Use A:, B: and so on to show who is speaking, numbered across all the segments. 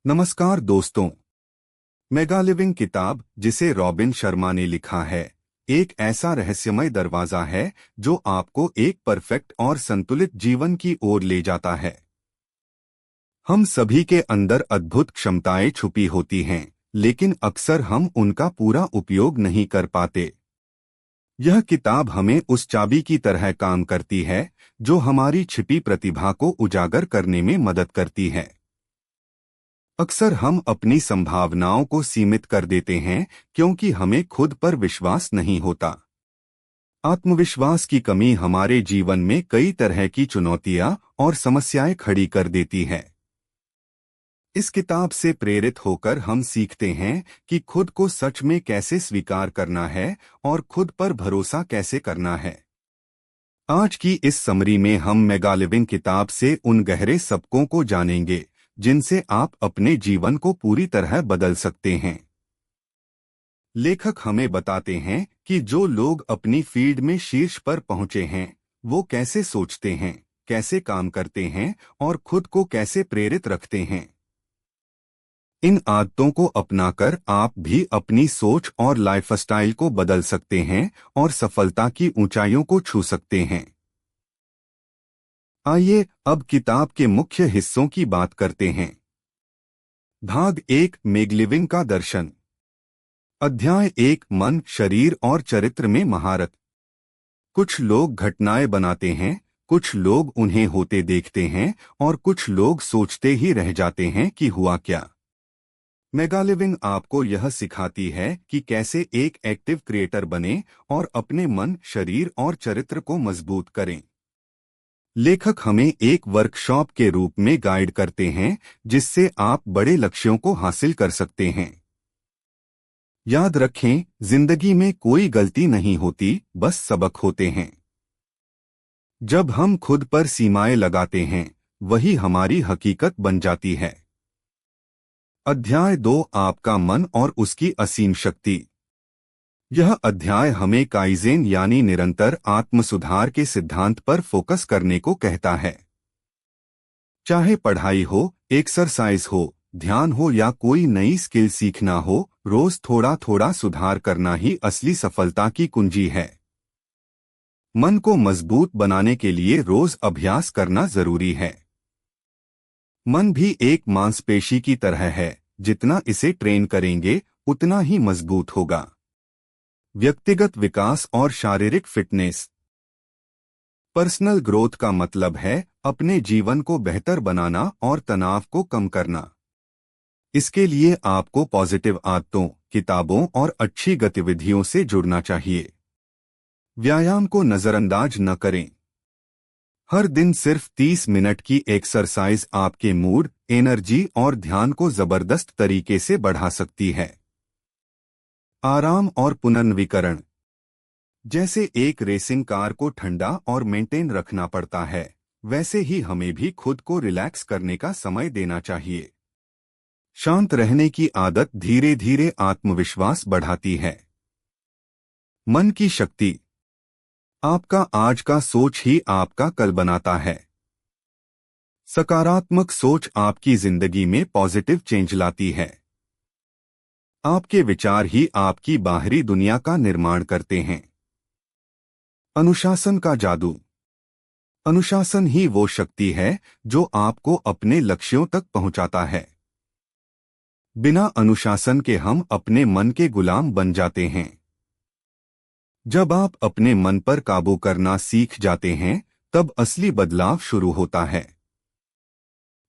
A: नमस्कार दोस्तों। Mega living किताब जिसे रॉबिन शर्मा ने लिखा है, एक ऐसा रहस्यमय दरवाजा है जो आपको एक परफेक्ट और संतुलित जीवन की ओर ले जाता है। हम सभी के अंदर अद्भुत क्षमताएं छुपी होती हैं, लेकिन अक्सर हम उनका पूरा उपयोग नहीं कर पाते। यह किताब हमें उस चाबी की तरह काम करती है जो हमारी छिपी प्रतिभा को उजागर करने में मदद करती है। अक्सर हम अपनी संभावनाओं को सीमित कर देते हैं क्योंकि हमें खुद पर विश्वास नहीं होता। आत्मविश्वास की कमी हमारे जीवन में कई तरह की चुनौतियां और समस्याएं खड़ी कर देती है। इस किताब से प्रेरित होकर हम सीखते हैं कि खुद को सच में कैसे स्वीकार करना है और खुद पर भरोसा कैसे करना है। आज की इस समरी में हम मेगा लिविंग किताब से उन गहरे सबकों को जानेंगे जिनसे आप अपने जीवन को पूरी तरह बदल सकते हैं। लेखक हमें बताते हैं कि जो लोग अपनी फील्ड में शीर्ष पर पहुंचे हैं, वो कैसे सोचते हैं, कैसे काम करते हैं और खुद को कैसे प्रेरित रखते हैं। इन आदतों को अपनाकर आप भी अपनी सोच और लाइफस्टाइल को बदल सकते हैं और सफलता की ऊंचाइयों को छू सकते हैं। आइए अब किताब के मुख्य हिस्सों की बात करते हैं। भाग 1, मेगा लिविंग का दर्शन। अध्याय 1, मन, शरीर और चरित्र में महारत। कुछ लोग घटनाएं बनाते हैं, कुछ लोग उन्हें होते देखते हैं और कुछ लोग सोचते ही रह जाते हैं कि हुआ क्या। मेगा लिविंग आपको यह सिखाती है कि कैसे एक एक्टिव क्रिएटर बने और अपने मन, शरीर और चरित्र को मजबूत करें। लेखक हमें एक वर्कशॉप के रूप में गाइड करते हैं जिससे आप बड़े लक्ष्यों को हासिल कर सकते हैं। याद रखें, जिंदगी में कोई गलती नहीं होती, बस सबक होते हैं। जब हम खुद पर सीमाएं लगाते हैं, वही हमारी हकीकत बन जाती है। अध्याय 2, आपका मन और उसकी असीम शक्ति। यह अध्याय हमें काइज़ेन यानी निरंतर आत्म सुधार के सिद्धांत पर फोकस करने को कहता है। चाहे पढ़ाई हो, एक्सरसाइज हो, ध्यान हो या कोई नई स्किल सीखना हो, रोज थोड़ा थोड़ा सुधार करना ही असली सफलता की कुंजी है। मन को मजबूत बनाने के लिए रोज अभ्यास करना जरूरी है। मन भी एक मांसपेशी की तरह है, जितना इसे ट्रेन करेंगे उतना ही मजबूत होगा। व्यक्तिगत विकास और शारीरिक फिटनेस। पर्सनल ग्रोथ का मतलब है अपने जीवन को बेहतर बनाना और तनाव को कम करना। इसके लिए आपको पॉजिटिव आदतों, किताबों और अच्छी गतिविधियों से जुड़ना चाहिए। व्यायाम को नजरअंदाज न करें। हर दिन सिर्फ 30 मिनट की एक्सरसाइज आपके मूड, एनर्जी और ध्यान को जबरदस्त तरीके से बढ़ा सकती है। आराम और पुनर्नवीकरण। जैसे एक रेसिंग कार को ठंडा और मेंटेन रखना पड़ता है, वैसे ही हमें भी खुद को रिलैक्स करने का समय देना चाहिए। शांत रहने की आदत धीरे धीरे आत्मविश्वास बढ़ाती है। मन की शक्ति। आपका आज का सोच ही आपका कल बनाता है। सकारात्मक सोच आपकी जिंदगी में पॉजिटिव चेंज लाती है। आपके विचार ही आपकी बाहरी दुनिया का निर्माण करते हैं। अनुशासन का जादू। अनुशासन ही वो शक्ति है जो आपको अपने लक्ष्यों तक पहुंचाता है। बिना अनुशासन के हम अपने मन के गुलाम बन जाते हैं। जब आप अपने मन पर काबू करना सीख जाते हैं, तब असली बदलाव शुरू होता है।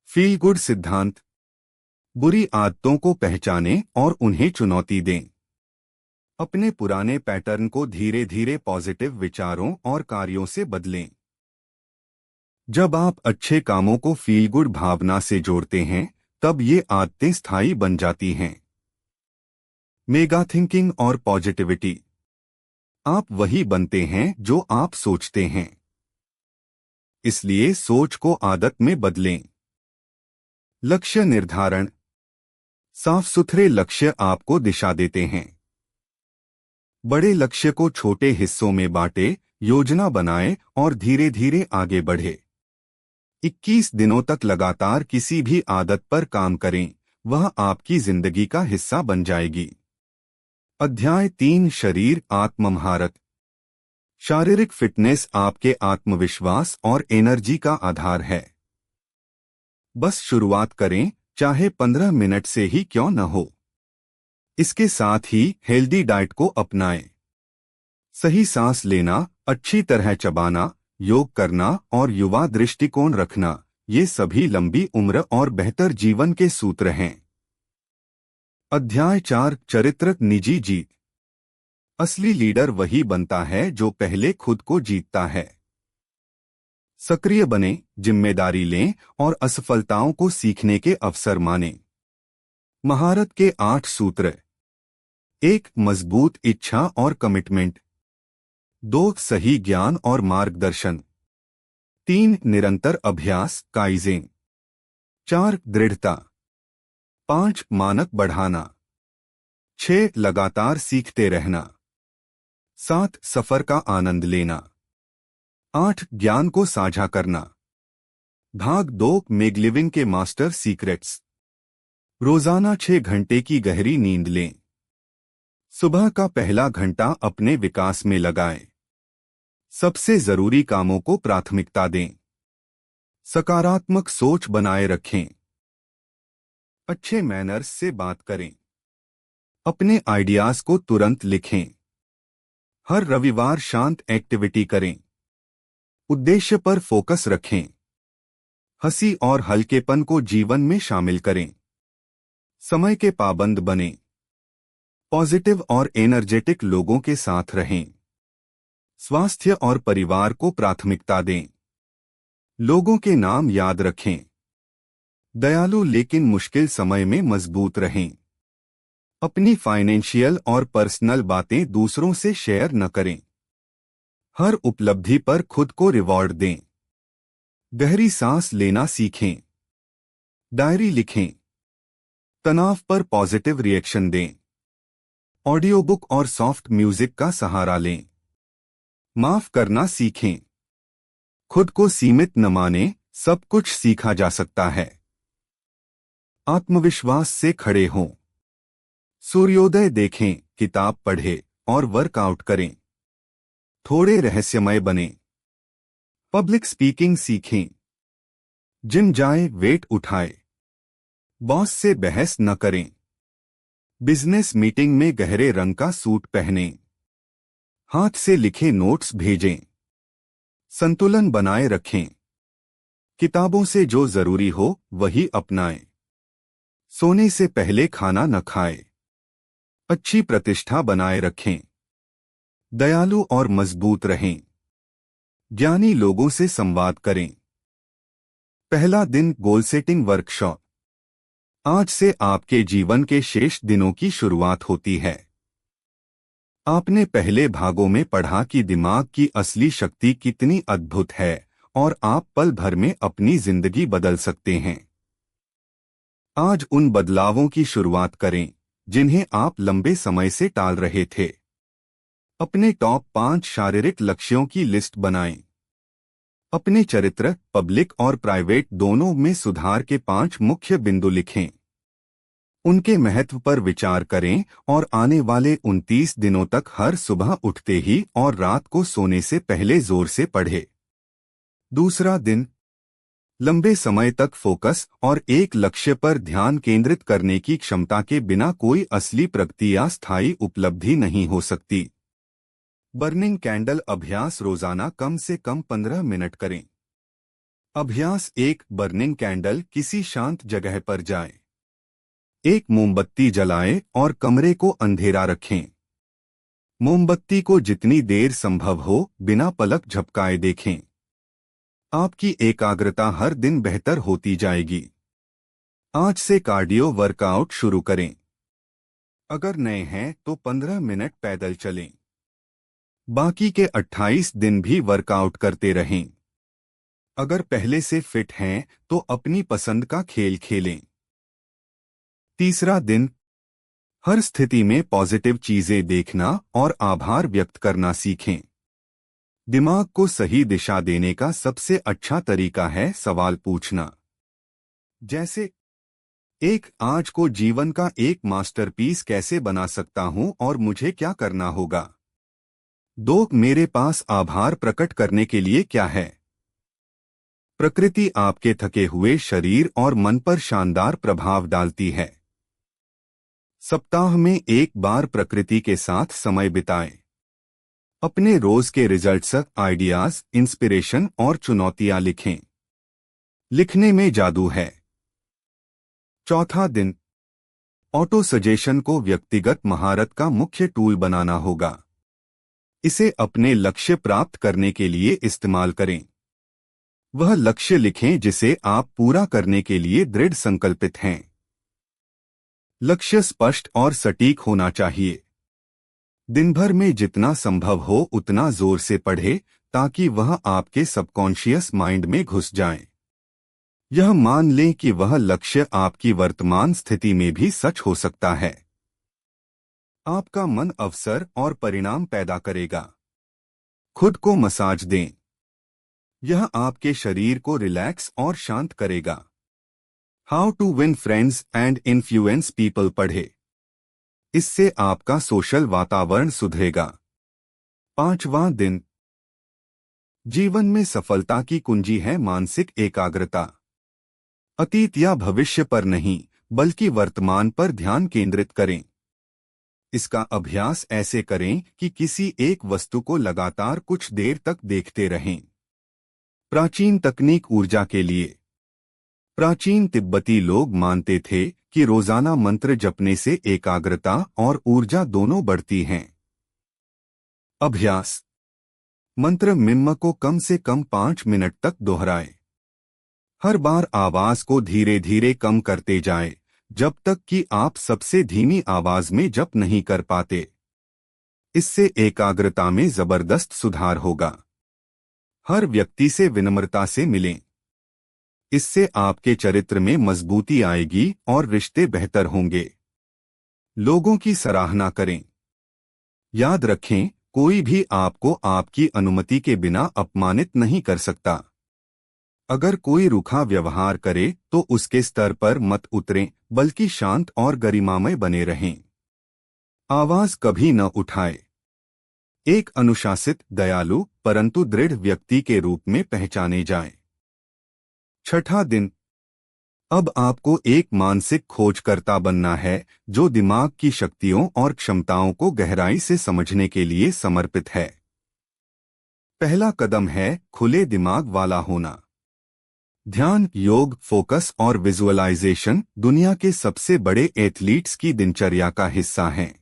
A: फील गुड सिद्धांत। बुरी आदतों को पहचानें और उन्हें चुनौती दें। अपने पुराने पैटर्न को धीरे धीरे पॉजिटिव विचारों और कार्यों से बदलें। जब आप अच्छे कामों को फील गुड भावना से जोड़ते हैं, तब ये आदतें स्थायी बन जाती हैं। मेगा थिंकिंग और पॉजिटिविटी। आप वही बनते हैं जो आप सोचते हैं। इसलिए सोच को आदत में बदलें। लक्ष्य निर्धारण। साफ सुथरे लक्ष्य आपको दिशा देते हैं। बड़े लक्ष्य को छोटे हिस्सों में बांटें, योजना बनाएं और धीरे धीरे आगे बढ़ें। 21 दिनों तक लगातार किसी भी आदत पर काम करें, वह आपकी जिंदगी का हिस्सा बन जाएगी। अध्याय 3 शरीर आत्म महारत। शारीरिक फिटनेस आपके आत्मविश्वास और एनर्जी का आधार है। बस शुरुआत करें, चाहे 15 मिनट से ही क्यों न हो। इसके साथ ही हेल्दी डाइट को अपनाएं। सही सांस लेना, अच्छी तरह चबाना, योग करना और युवा दृष्टिकोण रखना, ये सभी लंबी उम्र और बेहतर जीवन के सूत्र हैं। अध्याय 4 चरित्र निजी जीत। असली लीडर वही बनता है जो पहले खुद को जीतता है। सक्रिय बने, जिम्मेदारी लें और असफलताओं को सीखने के अवसर मानें। महारत के 8 सूत्र। 1 मजबूत इच्छा और कमिटमेंट। 2 सही ज्ञान और मार्गदर्शन। 3 निरंतर अभ्यास काइज़ेन। 4 दृढ़ता। 5 मानक बढ़ाना। 6 लगातार सीखते रहना। 7 सफर का आनंद लेना। 8 ज्ञान को साझा करना। भाग 2 मेगलिविंग के मास्टर सीक्रेट्स। रोजाना 6 घंटे की गहरी नींद लें। सुबह का पहला घंटा अपने विकास में लगाएं। सबसे जरूरी कामों को प्राथमिकता दें। सकारात्मक सोच बनाए रखें। अच्छे मैनर्स से बात करें। अपने आइडियाज को तुरंत लिखें। हर रविवार शांत एक्टिविटी करें। उद्देश्य पर फोकस रखें। हंसी और हल्केपन को जीवन में शामिल करें। समय के पाबंद बनें। पॉजिटिव और एनर्जेटिक लोगों के साथ रहें। स्वास्थ्य और परिवार को प्राथमिकता दें। लोगों के नाम याद रखें। दयालु लेकिन मुश्किल समय में मजबूत रहें। अपनी फाइनेंशियल और पर्सनल बातें दूसरों से शेयर न करें। हर उपलब्धि पर खुद को रिवॉर्ड दें। गहरी सांस लेना सीखें। डायरी लिखें। तनाव पर पॉजिटिव रिएक्शन दें। ऑडियो बुक और सॉफ्ट म्यूजिक का सहारा लें। माफ करना सीखें। खुद को सीमित न मानें, सब कुछ सीखा जा सकता है। आत्मविश्वास से खड़े हों। सूर्योदय देखें, किताब पढ़ें और वर्कआउट करें। थोड़े रहस्यमय बनें। पब्लिक स्पीकिंग सीखें। जिम जाएं, वेट उठाएं। बॉस से बहस न करें। बिजनेस मीटिंग में गहरे रंग का सूट पहनें। हाथ से लिखे नोट्स भेजें। संतुलन बनाए रखें। किताबों से जो जरूरी हो वही अपनाएं। सोने से पहले खाना न खाएं। अच्छी प्रतिष्ठा बनाए रखें। दयालु और मजबूत रहें। ज्ञानी लोगों से संवाद करें। पहला दिन गोल सेटिंग वर्कशॉप। आज से आपके जीवन के शेष दिनों की शुरुआत होती है। आपने पहले भागों में पढ़ा कि दिमाग की असली शक्ति कितनी अद्भुत है और आप पल भर में अपनी जिंदगी बदल सकते हैं। आज उन बदलावों की शुरुआत करें जिन्हें आप लंबे समय से टाल रहे थे। अपने टॉप 5 शारीरिक लक्ष्यों की लिस्ट बनाएं। अपने चरित्र, पब्लिक और प्राइवेट दोनों में सुधार के 5 मुख्य बिंदु लिखें। उनके महत्व पर विचार करें और आने वाले 29 दिनों तक हर सुबह उठते ही और रात को सोने से पहले जोर से पढ़ें। दूसरा दिन, लंबे समय तक फोकस और एक लक्ष्य पर ध्यान केंद्रित करने की क्षमता के बिना कोई असली प्रगति या स्थायी उपलब्धि नहीं हो सकती। बर्निंग कैंडल अभ्यास रोजाना कम से कम 15 मिनट करें। अभ्यास 1 बर्निंग कैंडल किसी शांत जगह पर जाएं। एक मोमबत्ती जलाएं और कमरे को अंधेरा रखें। मोमबत्ती को जितनी देर संभव हो बिना पलक झपकाए देखें। आपकी एकाग्रता हर दिन बेहतर होती जाएगी। आज से कार्डियो वर्कआउट शुरू करें। अगर नए हैं तो 15 मिनट पैदल चलें। बाकी के 28 दिन भी वर्कआउट करते रहें। अगर पहले से फिट हैं तो अपनी पसंद का खेल खेलें। तीसरा दिन, हर स्थिति में पॉजिटिव चीजें देखना और आभार व्यक्त करना सीखें। दिमाग को सही दिशा देने का सबसे अच्छा तरीका है सवाल पूछना। जैसे, एक आज को जीवन का एक मास्टरपीस कैसे बना सकता हूं और मुझे क्या करना होगा। 2 मेरे पास आभार प्रकट करने के लिए क्या है। प्रकृति आपके थके हुए शरीर और मन पर शानदार प्रभाव डालती है। सप्ताह में एक बार प्रकृति के साथ समय बिताएं। अपने रोज के रिजल्ट्स, आइडियाज, इंस्पिरेशन और चुनौतियां लिखें। लिखने में जादू है। चौथा दिन, ऑटो सजेशन को व्यक्तिगत महारत का मुख्य टूल बनाना होगा। इसे अपने लक्ष्य प्राप्त करने के लिए इस्तेमाल करें। वह लक्ष्य लिखें जिसे आप पूरा करने के लिए दृढ़ संकल्पित हैं। लक्ष्य स्पष्ट और सटीक होना चाहिए। दिन भर में जितना संभव हो उतना जोर से पढ़ें ताकि वह आपके सबकॉन्शियस माइंड में घुस जाए। यह मान लें कि वह लक्ष्य आपकी वर्तमान स्थिति में भी सच हो सकता है। आपका मन अवसर और परिणाम पैदा करेगा। खुद को मसाज दें। यह आपके शरीर को रिलैक्स और शांत करेगा। How to win friends and influence people पढ़े। इससे आपका सोशल वातावरण सुधरेगा। 5वां दिन, जीवन में सफलता की कुंजी है मानसिक एकाग्रता। अतीत या भविष्य पर नहीं बल्कि वर्तमान पर ध्यान केंद्रित करें। इसका अभ्यास ऐसे करें कि किसी एक वस्तु को लगातार कुछ देर तक देखते रहें। प्राचीन तकनीक ऊर्जा के लिए। प्राचीन तिब्बती लोग मानते थे कि रोजाना मंत्र जपने से एकाग्रता और ऊर्जा दोनों बढ़ती हैं। अभ्यास, मंत्र मिम्म को कम से कम 5 मिनट तक दोहराएं। हर बार आवाज को धीरे धीरे कम करते जाएं, जब तक कि आप सबसे धीमी आवाज में जप नहीं कर पाते। इससे एकाग्रता में जबरदस्त सुधार होगा। हर व्यक्ति से विनम्रता से मिलें। इससे आपके चरित्र में मजबूती आएगी और रिश्ते बेहतर होंगे। लोगों की सराहना करें। याद रखें, कोई भी आपको आपकी अनुमति के बिना अपमानित नहीं कर सकता। अगर कोई रूखा व्यवहार करे तो उसके स्तर पर मत उतरें, बल्कि शांत और गरिमामय बने रहें। आवाज कभी न उठाए। एक अनुशासित, दयालु परंतु दृढ़ व्यक्ति के रूप में पहचाने जाएं। 6वां दिन, अब आपको एक मानसिक खोजकर्ता बनना है जो दिमाग की शक्तियों और क्षमताओं को गहराई से समझने के लिए समर्पित है। पहला कदम है खुले दिमाग वाला होना। ध्यान, योग, फोकस और विजुअलाइजेशन दुनिया के सबसे बड़े एथलीट्स की दिनचर्या का हिस्सा हैं।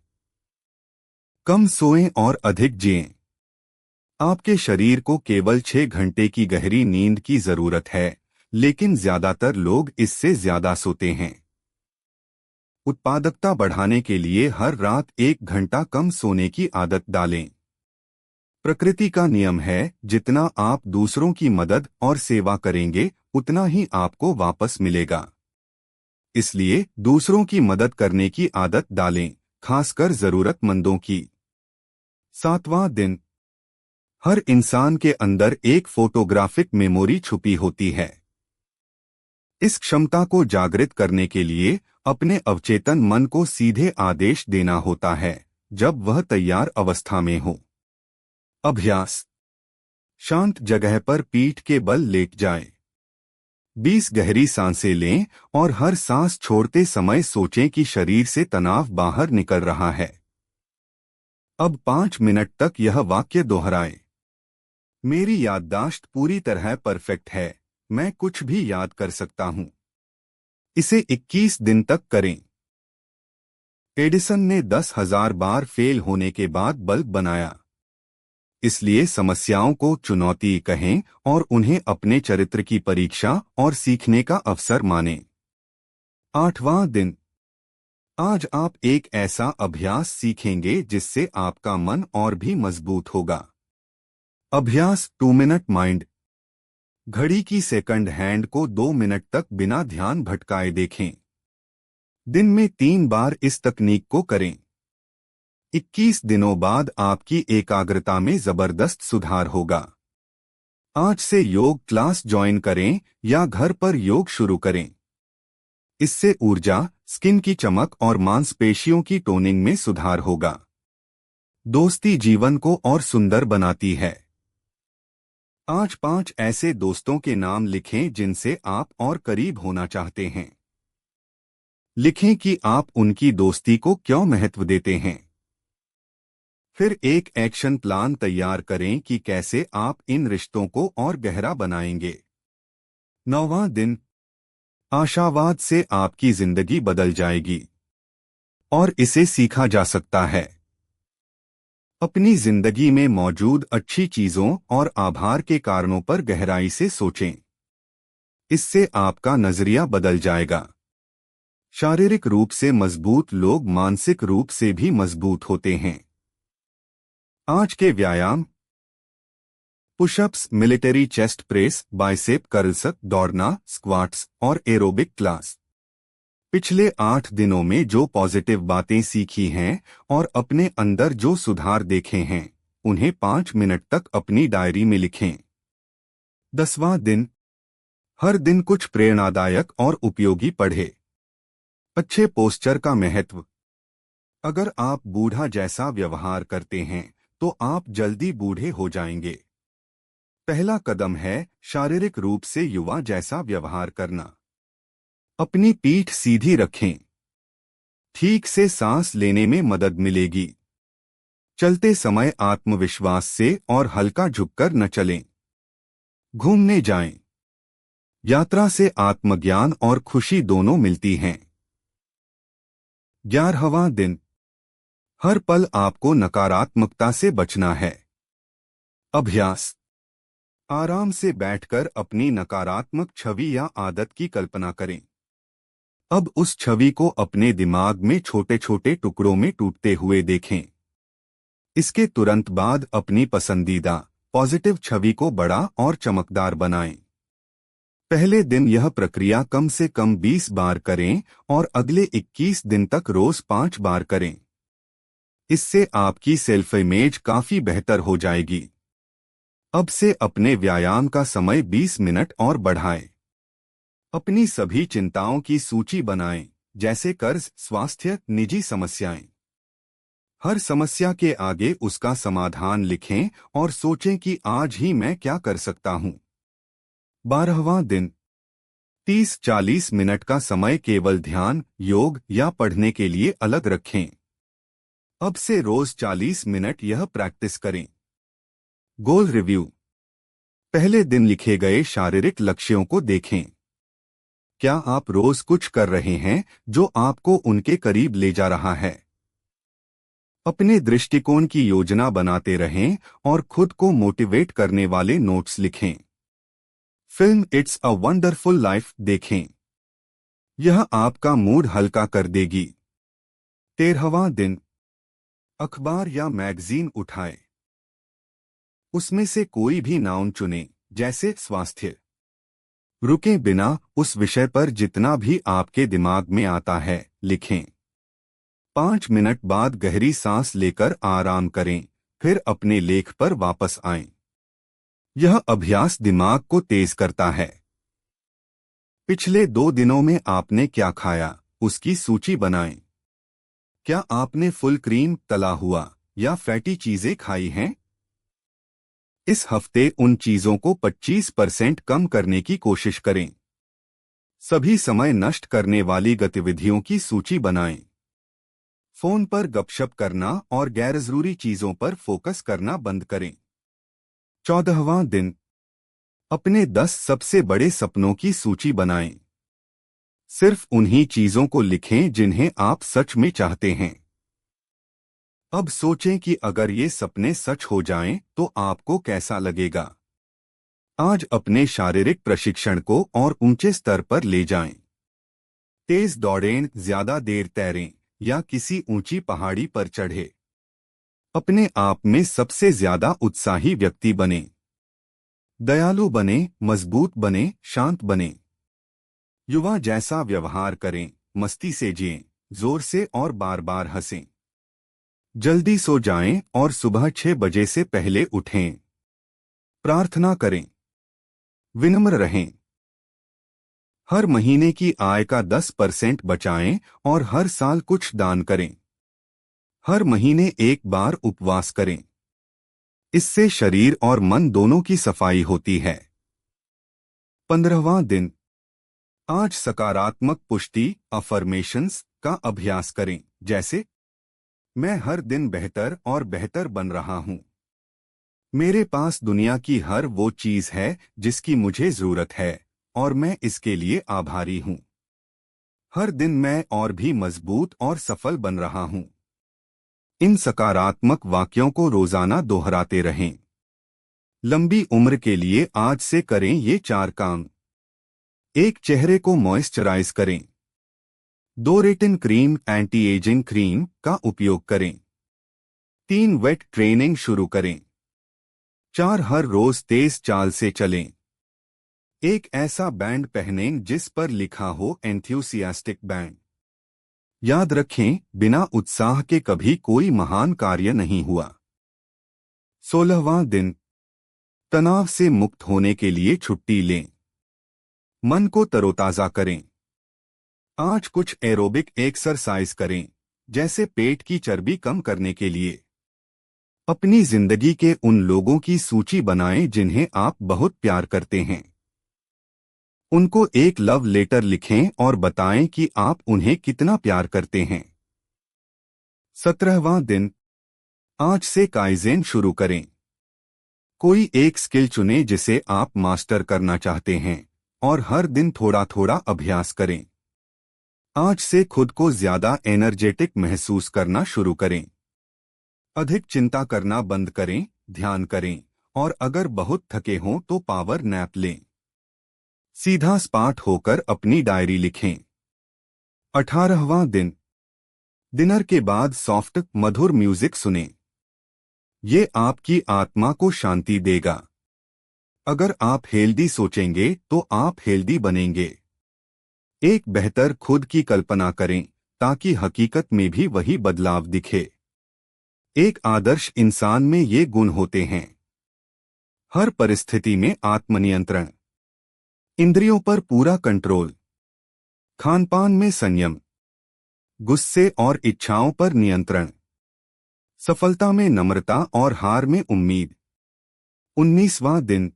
A: कम सोएं और अधिक जिएं। आपके शरीर को केवल 6 घंटे की गहरी नींद की जरूरत है, लेकिन ज्यादातर लोग इससे ज्यादा सोते हैं। उत्पादकता बढ़ाने के लिए हर रात 1 घंटा कम सोने की आदत डालें। प्रकृति का नियम है, जितना आप दूसरों की मदद और सेवा करेंगे उतना ही आपको वापस मिलेगा। इसलिए दूसरों की मदद करने की आदत डालें, खासकर जरूरतमंदों की। 7वां दिन, हर इंसान के अंदर एक फोटोग्राफिक मेमोरी छुपी होती है। इस क्षमता को जागृत करने के लिए अपने अवचेतन मन को सीधे आदेश देना होता है जब वह तैयार अवस्था में हो। अभ्यास, शांत जगह पर पीठ के बल लेट जाएं। 20 गहरी सांसें लें और हर सांस छोड़ते समय सोचें कि शरीर से तनाव बाहर निकल रहा है। अब 5 मिनट तक यह वाक्य दोहराएं। मेरी याददाश्त पूरी तरह परफेक्ट है, मैं कुछ भी याद कर सकता हूं। इसे 21 दिन तक करें। एडिसन ने 10,000 बार फेल होने के बाद बल्ब बनाया। इसलिए समस्याओं को चुनौती कहें और उन्हें अपने चरित्र की परीक्षा और सीखने का अवसर मानें। 8वां दिन, आज आप एक ऐसा अभ्यास सीखेंगे जिससे आपका मन और भी मजबूत होगा। अभ्यास 2 मिनट माइंड। घड़ी की सेकंड हैंड को 2 मिनट तक बिना ध्यान भटकाए देखें। दिन में 3 बार इस तकनीक को करें। 21 दिनों बाद आपकी एकाग्रता में जबरदस्त सुधार होगा। आज से योग क्लास ज्वाइन करें या घर पर योग शुरू करें। इससे ऊर्जा, स्किन की चमक और मांसपेशियों की टोनिंग में सुधार होगा। दोस्ती जीवन को और सुंदर बनाती है। आज 5 ऐसे दोस्तों के नाम लिखें जिनसे आप और करीब होना चाहते हैं। लिखें कि आप उनकी दोस्ती को क्यों महत्व देते हैं। फिर एक एक्शन प्लान तैयार करें कि कैसे आप इन रिश्तों को और गहरा बनाएंगे। 9वां दिन, आशावाद से आपकी जिंदगी बदल जाएगी और इसे सीखा जा सकता है। अपनी जिंदगी में मौजूद अच्छी चीजों और आभार के कारणों पर गहराई से सोचें। इससे आपका नजरिया बदल जाएगा। शारीरिक रूप से मजबूत लोग मानसिक रूप से भी मजबूत होते हैं। आज के व्यायाम: pushups, military chest press, bicep curls, दौड़ना, स्क्वाट्स और एरोबिक क्लास। पिछले 8 दिनों में जो पॉजिटिव बातें सीखी हैं और अपने अंदर जो सुधार देखे हैं, उन्हें 5 मिनट तक अपनी डायरी में लिखें। 10वां दिन, हर दिन कुछ प्रेरणादायक और उपयोगी पढ़े। अच्छे पोस्चर का महत्व: अगर आप बूढ़ा जैसा व्यवहार करते हैं तो आप जल्दी बूढ़े हो जाएंगे। पहला कदम है शारीरिक रूप से युवा जैसा व्यवहार करना। अपनी पीठ सीधी रखें। ठीक से सांस लेने में मदद मिलेगी। चलते समय आत्मविश्वास से और हल्का झुककर न चलें। घूमने जाएं। यात्रा से आत्मज्ञान और खुशी दोनों मिलती हैं। 11वां दिन, हर पल आपको नकारात्मकता से बचना है। अभ्यास: आराम से बैठकर अपनी नकारात्मक छवि या आदत की कल्पना करें। अब उस छवि को अपने दिमाग में छोटे छोटे टुकड़ों में टूटते हुए देखें। इसके तुरंत बाद अपनी पसंदीदा पॉजिटिव छवि को बड़ा और चमकदार बनाएं। पहले दिन यह प्रक्रिया कम से कम 20 बार करें और अगले 21 दिन तक रोज 5 बार करें। इससे आपकी सेल्फ इमेज काफी बेहतर हो जाएगी। अब से अपने व्यायाम का समय 20 मिनट और बढ़ाएं। अपनी सभी चिंताओं की सूची बनाएं, जैसे कर्ज, स्वास्थ्य, निजी समस्याएं। हर समस्या के आगे उसका समाधान लिखें और सोचें कि आज ही मैं क्या कर सकता हूं। 12वां दिन, 30-40 मिनट का समय केवल ध्यान, योग या पढ़ने के लिए अलग रखें। अब से रोज 40 मिनट यह प्रैक्टिस करें। गोल रिव्यू: पहले दिन लिखे गए शारीरिक लक्ष्यों को देखें। क्या आप रोज कुछ कर रहे हैं जो आपको उनके करीब ले जा रहा है? अपने दृष्टिकोण की योजना बनाते रहें और खुद को मोटिवेट करने वाले नोट्स लिखें। Film it's a wonderful life देखें। यह आपका मूड हल्का कर देगी। 13वां दिन, अखबार या मैगजीन उठाएं। उसमें से कोई भी नाउन चुनें, जैसे स्वास्थ्य। रुके बिना उस विषय पर जितना भी आपके दिमाग में आता है लिखें। 5 मिनट बाद गहरी सांस लेकर आराम करें, फिर अपने लेख पर वापस आएं। यह अभ्यास दिमाग को तेज करता है। पिछले 2 दिनों में आपने क्या खाया, उसकी सूची बनाएं। क्या आपने फुल क्रीम, तला हुआ या फैटी चीजें खाई हैं? इस हफ्ते उन चीजों को 25% कम करने की कोशिश करें। सभी समय नष्ट करने वाली गतिविधियों की सूची बनाएं। फोन पर गपशप करना और गैरजरूरी चीजों पर फोकस करना बंद करें। 14वां दिन, अपने 10 सबसे बड़े सपनों की सूची बनाएं। सिर्फ उन्हीं चीजों को लिखें जिन्हें आप सच में चाहते हैं। अब सोचें कि अगर ये सपने सच हो जाएं तो आपको कैसा लगेगा। आज अपने शारीरिक प्रशिक्षण को और ऊंचे स्तर पर ले जाएं। तेज दौड़ें, ज्यादा देर तैरें या किसी ऊंची पहाड़ी पर चढ़े। अपने आप में सबसे ज्यादा उत्साही व्यक्ति बने। दयालु बने, मजबूत बने, शांत बने। युवा जैसा व्यवहार करें, मस्ती से जिएं, जोर से और बार बार हंसें। जल्दी सो जाएं और सुबह 6 बजे से पहले उठें। प्रार्थना करें। विनम्र रहें। हर महीने की आय का 10% बचाएं और हर साल कुछ दान करें। हर महीने एक बार उपवास करें। इससे शरीर और मन दोनों की सफाई होती है। 15वां दिन। आज सकारात्मक पुष्टि अफर्मेशंस का अभ्यास करें, जैसे मैं हर दिन बेहतर और बेहतर बन रहा हूं। मेरे पास दुनिया की हर वो चीज है जिसकी मुझे जरूरत है और मैं इसके लिए आभारी हूं। हर दिन मैं और भी मजबूत और सफल बन रहा हूं। इन सकारात्मक वाक्यों को रोजाना दोहराते रहें। लंबी उम्र के लिए आज से करें ये 4 काम। एक, चेहरे को मॉइस्चराइज करें। 2, रेटिन क्रीम एंटी एजिंग क्रीम का उपयोग करें। 3, वेट ट्रेनिंग शुरू करें। 4, हर रोज तेज चाल से चलें। एक ऐसा बैंड पहनें जिस पर लिखा हो एंथ्यूसियास्टिक बैंड। याद रखें, बिना उत्साह के कभी कोई महान कार्य नहीं हुआ। 16वां दिन। तनाव से मुक्त होने के लिए छुट्टी लें। मन को तरोताजा करें। आज कुछ एरोबिक एक्सरसाइज करें, जैसे पेट की चर्बी कम करने के लिए। अपनी जिंदगी के उन लोगों की सूची बनाएं जिन्हें आप बहुत प्यार करते हैं। उनको एक लव लेटर लिखें और बताएं कि आप उन्हें कितना प्यार करते हैं। 17वां दिन। आज से काइज़ेन शुरू करें। कोई एक स्किल चुनें जिसे आप मास्टर करना चाहते हैं और हर दिन थोड़ा थोड़ा अभ्यास करें। आज से खुद को ज्यादा एनर्जेटिक महसूस करना शुरू करें। अधिक चिंता करना बंद करें, ध्यान करें और अगर बहुत थके हों तो पावर नैप लें। सीधा स्पाट होकर अपनी डायरी लिखें। 18वां दिन। डिनर के बाद सॉफ्ट मधुर म्यूजिक सुनें। ये आपकी आत्मा को शांति देगा। अगर आप हेल्दी सोचेंगे तो आप हेल्दी बनेंगे। एक बेहतर खुद की कल्पना करें ताकि हकीकत में भी वही बदलाव दिखे। एक आदर्श इंसान में ये गुण होते हैं। हर परिस्थिति में आत्मनियंत्रण, इंद्रियों पर पूरा कंट्रोल, खानपान में संयम, गुस्से और इच्छाओं पर नियंत्रण, सफलता में नम्रता और हार में उम्मीद। 19वां दिन।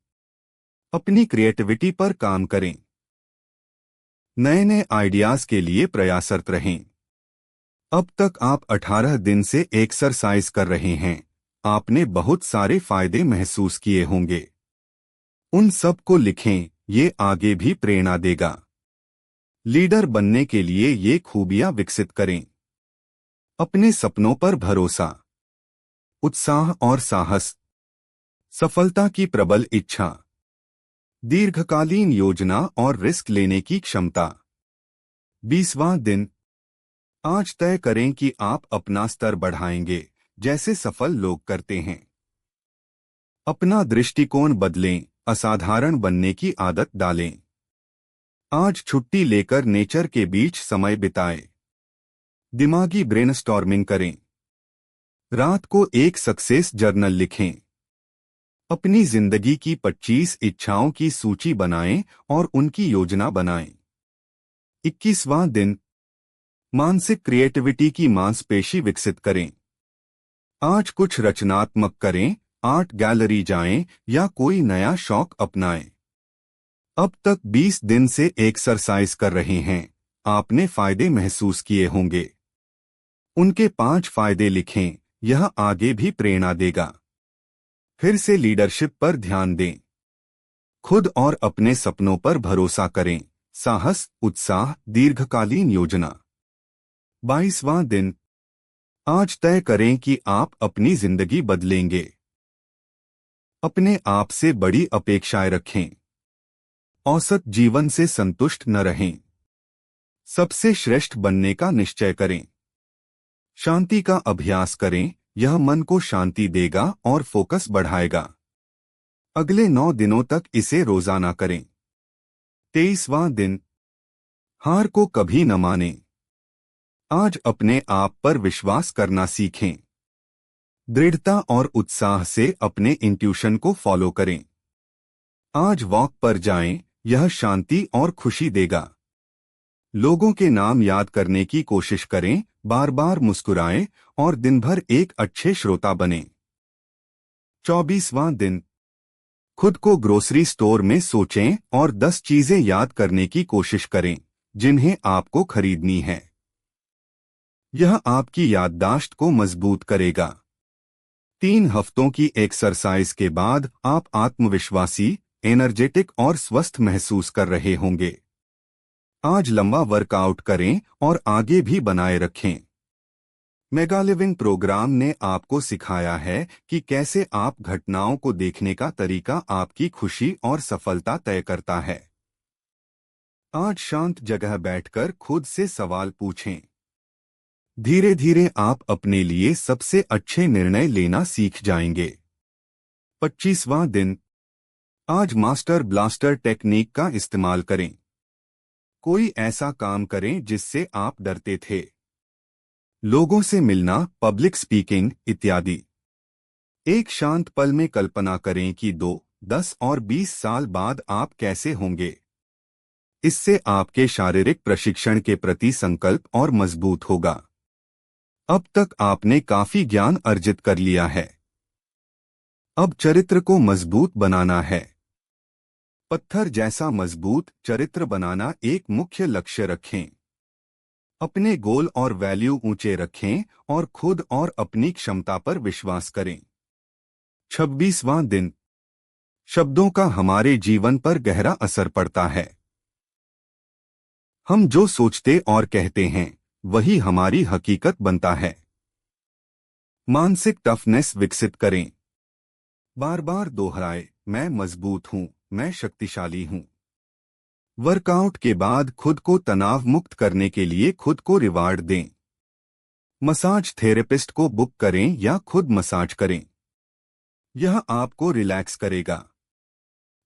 A: अपनी क्रिएटिविटी पर काम करें। नए नए आइडियाज के लिए प्रयासरत रहें। अब तक आप 18 दिन से एक्सरसाइज कर रहे हैं। आपने बहुत सारे फायदे महसूस किए होंगे। उन सब को लिखें, ये आगे भी प्रेरणा देगा। लीडर बनने के लिए ये खूबियां विकसित करें। अपने सपनों पर भरोसा, उत्साह और साहस, सफलता की प्रबल इच्छा, दीर्घकालीन योजना और रिस्क लेने की क्षमता। 20वां दिन। आज तय करें कि आप अपना स्तर बढ़ाएंगे, जैसे सफल लोग करते हैं। अपना दृष्टिकोण बदलें, असाधारण बनने की आदत डालें। आज छुट्टी लेकर नेचर के बीच समय बिताएं। दिमागी ब्रेनस्टॉर्मिंग करें। रात को एक सक्सेस जर्नल लिखें। अपनी जिंदगी की 25 इच्छाओं की सूची बनाएं और उनकी योजना बनाएं। 21वां दिन। मानसिक क्रिएटिविटी की मांसपेशी विकसित करें। आज कुछ रचनात्मक करें, आर्ट गैलरी जाएं या कोई नया शौक अपनाएं। अब तक 20 दिन से एक्सरसाइज कर रहे हैं। आपने फायदे महसूस किए होंगे। उनके 5 फायदे लिखें, यह आगे भी प्रेरणा देगा। फिर से लीडरशिप पर ध्यान दें। खुद और अपने सपनों पर भरोसा करें। साहस, उत्साह, दीर्घकालीन योजना। 22वां दिन। आज तय करें कि आप अपनी जिंदगी बदलेंगे। अपने आप से बड़ी अपेक्षाएं रखें। औसत जीवन से संतुष्ट न रहें। सबसे श्रेष्ठ बनने का निश्चय करें। शांति का अभ्यास करें, यह मन को शांति देगा और फोकस बढ़ाएगा। अगले 9 दिनों तक इसे रोजाना करें। 23वां दिन। हार को कभी न मानें। आज अपने आप पर विश्वास करना सीखें। दृढ़ता और उत्साह से अपने इंट्यूशन को फॉलो करें। आज वॉक पर जाएं, यह शांति और खुशी देगा। लोगों के नाम याद करने की कोशिश करें, बार बार मुस्कुराएं और दिन भर एक अच्छे श्रोता बनें। 24वां दिन, खुद को ग्रोसरी स्टोर में सोचें और 10 चीजें याद करने की कोशिश करें जिन्हें आपको खरीदनी है। यह आपकी याददाश्त को मजबूत करेगा। 3 हफ्तों की एक्सरसाइज के बाद आप आत्मविश्वासी, एनर्जेटिक और स्वस्थ महसूस कर रहे होंगे। आज लंबा वर्कआउट करें और आगे भी बनाए रखें। मेगा लिविंग प्रोग्राम ने आपको सिखाया है कि कैसे आप घटनाओं को देखने का तरीका आपकी खुशी और सफलता तय करता है। आज शांत जगह बैठकर खुद से सवाल पूछें। धीरे धीरे आप अपने लिए सबसे अच्छे निर्णय लेना सीख जाएंगे। 25वां दिन, आज मास्टर ब्लास्टर टेक्निक का इस्तेमाल करें। कोई ऐसा काम करें जिससे आप डरते थे। लोगों से मिलना, पब्लिक स्पीकिंग इत्यादि। एक शांत पल में कल्पना करें कि 2, 10 और 20 साल बाद आप कैसे होंगे। इससे आपके शारीरिक प्रशिक्षण के प्रति संकल्प और मजबूत होगा। अब तक आपने काफी ज्ञान अर्जित कर लिया है। अब चरित्र को मजबूत बनाना है। पत्थर जैसा मजबूत चरित्र बनाना एक मुख्य लक्ष्य रखें। अपने गोल और वैल्यू ऊंचे रखें और खुद और अपनी क्षमता पर विश्वास करें। 26वां दिन, शब्दों का हमारे जीवन पर गहरा असर पड़ता है। हम जो सोचते और कहते हैं वही हमारी हकीकत बनता है। मानसिक टफनेस विकसित करें। बार बार दोहराए, मैं मजबूत हूं, मैं शक्तिशाली हूं। वर्कआउट के बाद खुद को तनाव मुक्त करने के लिए खुद को रिवार्ड दें। मसाज थेरेपिस्ट को बुक करें या खुद मसाज करें। यह आपको रिलैक्स करेगा।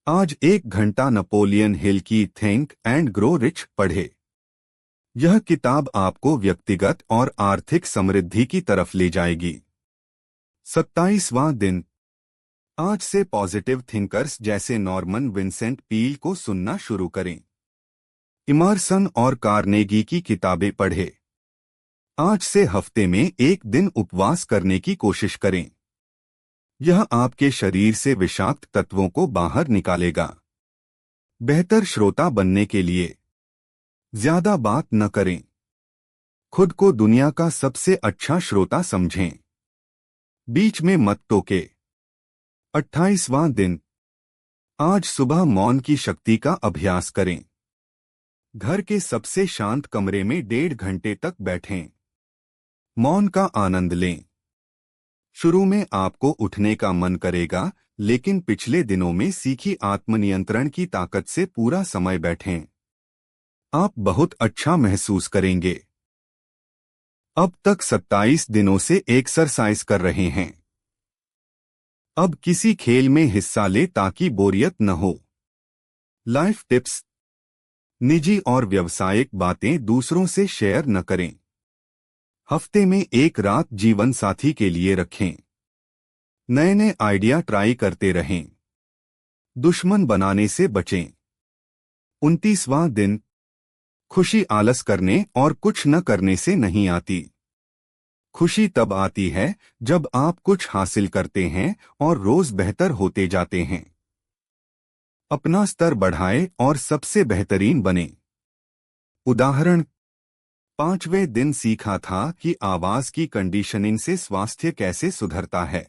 A: आज 1 घंटा नेपोलियन हिल की थिंक एंड ग्रो रिच पढ़े। यह किताब आपको व्यक्तिगत और आर्थिक समृद्धि की तरफ ले जाएगी। 27वां दिन, आज से पॉजिटिव थिंकर्स जैसे नॉर्मन विंसेंट पील को सुनना शुरू करें। इमर्सन और कार्नेगी की किताबें पढ़ें। आज से हफ्ते में 1 दिन उपवास करने की कोशिश करें। यह आपके शरीर से विषाक्त तत्वों को बाहर निकालेगा। बेहतर श्रोता बनने के लिए ज्यादा बात न करें। खुद को दुनिया का सबसे अच्छा श्रोता समझें। बीच में मत टोके। 28वां दिन, आज सुबह मौन की शक्ति का अभ्यास करें। घर के सबसे शांत कमरे में 1.5 घंटे तक बैठें। मौन का आनंद लें। शुरू में आपको उठने का मन करेगा, लेकिन पिछले दिनों में सीखी आत्मनियंत्रण की ताकत से पूरा समय बैठें। आप बहुत अच्छा महसूस करेंगे। अब तक 27 दिनों से एक्सरसाइज कर रहे हैं। अब किसी खेल में हिस्सा ले ताकि बोरियत न हो। लाइफ टिप्स, निजी और व्यावसायिक बातें दूसरों से शेयर न करें। हफ्ते में 1 रात जीवन साथी के लिए रखें। नए नए आइडिया ट्राई करते रहें। दुश्मन बनाने से बचें। 29वां दिन, खुशी आलस करने और कुछ न करने से नहीं आती। खुशी तब आती है जब आप कुछ हासिल करते हैं और रोज बेहतर होते जाते हैं। अपना स्तर बढ़ाएं और सबसे बेहतरीन बने। उदाहरण, 5वें दिन सीखा था कि आवाज की कंडीशनिंग से स्वास्थ्य कैसे सुधरता है।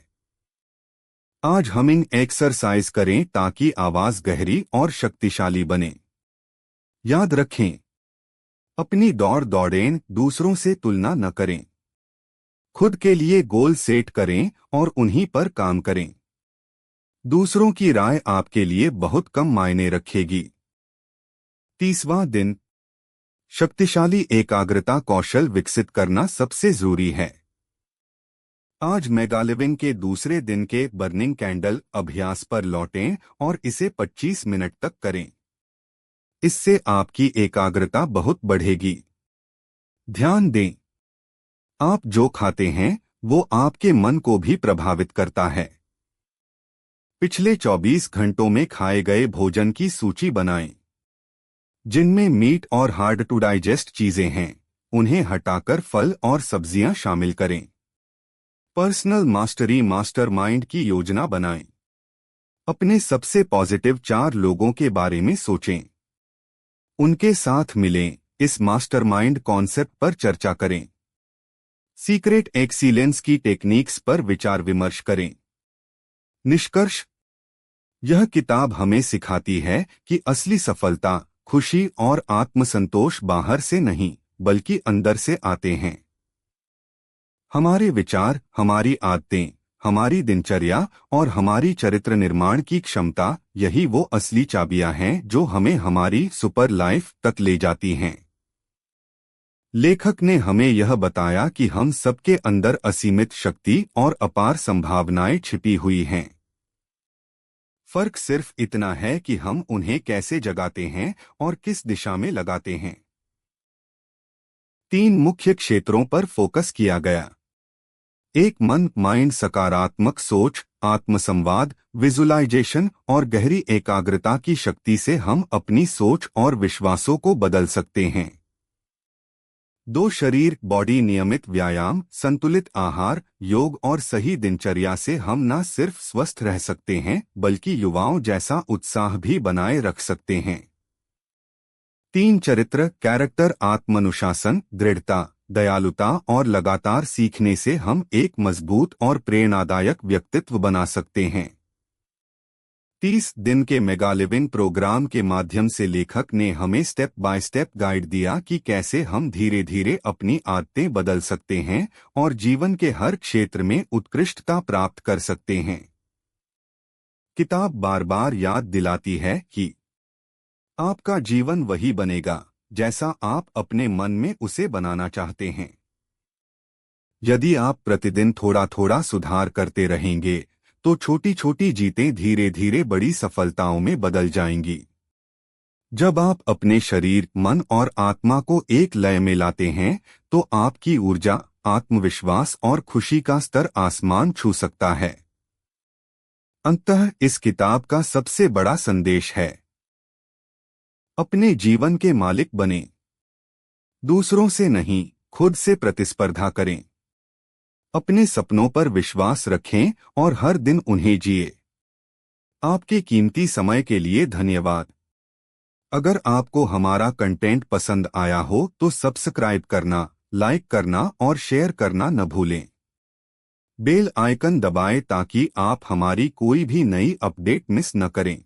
A: आज हमिंग एक्सरसाइज करें ताकि आवाज गहरी और शक्तिशाली बने। याद रखें, अपनी दौड़ें दूसरों से तुलना न करें। खुद के लिए गोल सेट करें और उन्हीं पर काम करें। दूसरों की राय आपके लिए बहुत कम मायने रखेगी। 30वां दिन, शक्तिशाली एकाग्रता कौशल विकसित करना सबसे जरूरी है। आज मेगा लिविंग के दूसरे दिन के बर्निंग कैंडल अभ्यास पर लौटें और इसे 25 मिनट तक करें। इससे आपकी एकाग्रता बहुत बढ़ेगी। ध्यान दें, आप जो खाते हैं वो आपके मन को भी प्रभावित करता है। पिछले 24 घंटों में खाए गए भोजन की सूची बनाएं। जिनमें मीट और हार्ड टू डाइजेस्ट चीजें हैं, उन्हें हटाकर फल और सब्जियां शामिल करें। पर्सनल मास्टरी मास्टरमाइंड की योजना बनाएं। अपने सबसे पॉजिटिव 4 लोगों के बारे में सोचें। उनके साथ मिलें, इस मास्टरमाइंड कॉन्सेप्ट पर चर्चा करें। सीक्रेट एक्सीलेंस की टेक्निक्स पर विचार विमर्श करें। निष्कर्ष, यह किताब हमें सिखाती है कि असली सफलता, खुशी और आत्मसंतोष बाहर से नहीं बल्कि अंदर से आते हैं। हमारे विचार, हमारी आदतें, हमारी दिनचर्या और हमारी चरित्र निर्माण की क्षमता, यही वो असली चाबियां हैं जो हमें हमारी सुपर लाइफ तक ले जाती हैं। लेखक ने हमें यह बताया कि हम सबके अंदर असीमित शक्ति और अपार संभावनाएं छिपी हुई हैं। फर्क सिर्फ इतना है कि हम उन्हें कैसे जगाते हैं और किस दिशा में लगाते हैं। 3 मुख्य क्षेत्रों पर फोकस किया गया। 1 मन माइंड, सकारात्मक सोच, आत्मसंवाद, विजुअलाइजेशन और गहरी एकाग्रता की शक्ति से हम अपनी सोच और विश्वासों को बदल सकते हैं। 2 शरीर बॉडी, नियमित व्यायाम, संतुलित आहार, योग और सही दिनचर्या से हम न सिर्फ स्वस्थ रह सकते हैं बल्कि युवाओं जैसा उत्साह भी बनाए रख सकते हैं। 3 चरित्र कैरेक्टर, आत्मानुशासन, दृढ़ता, दयालुता और लगातार सीखने से हम एक मजबूत और प्रेरणादायक व्यक्तित्व बना सकते हैं। 30 दिन के मेगा लिविंग प्रोग्राम के माध्यम से लेखक ने हमें स्टेप बाय स्टेप गाइड दिया कि कैसे हम धीरे धीरे अपनी आदतें बदल सकते हैं और जीवन के हर क्षेत्र में उत्कृष्टता प्राप्त कर सकते हैं। किताब बार बार याद दिलाती है कि आपका जीवन वही बनेगा जैसा आप अपने मन में उसे बनाना चाहते हैं। यदि आप प्रतिदिन थोड़ा थोड़ा सुधार करते रहेंगे तो छोटी छोटी जीतें धीरे धीरे बड़ी सफलताओं में बदल जाएंगी। जब आप अपने शरीर, मन और आत्मा को एक लय में लाते हैं तो आपकी ऊर्जा, आत्मविश्वास और खुशी का स्तर आसमान छू सकता है। अंततः इस किताब का सबसे बड़ा संदेश है, अपने जीवन के मालिक बनें। दूसरों से नहीं, खुद से प्रतिस्पर्धा करें। अपने सपनों पर विश्वास रखें और हर दिन उन्हें जिए। आपके कीमती समय के लिए धन्यवाद। अगर आपको हमारा कंटेंट पसंद आया हो तो सब्सक्राइब करना, लाइक करना और शेयर करना न भूलें। बेल आइकन दबाएं ताकि आप हमारी कोई भी नई अपडेट मिस न करें।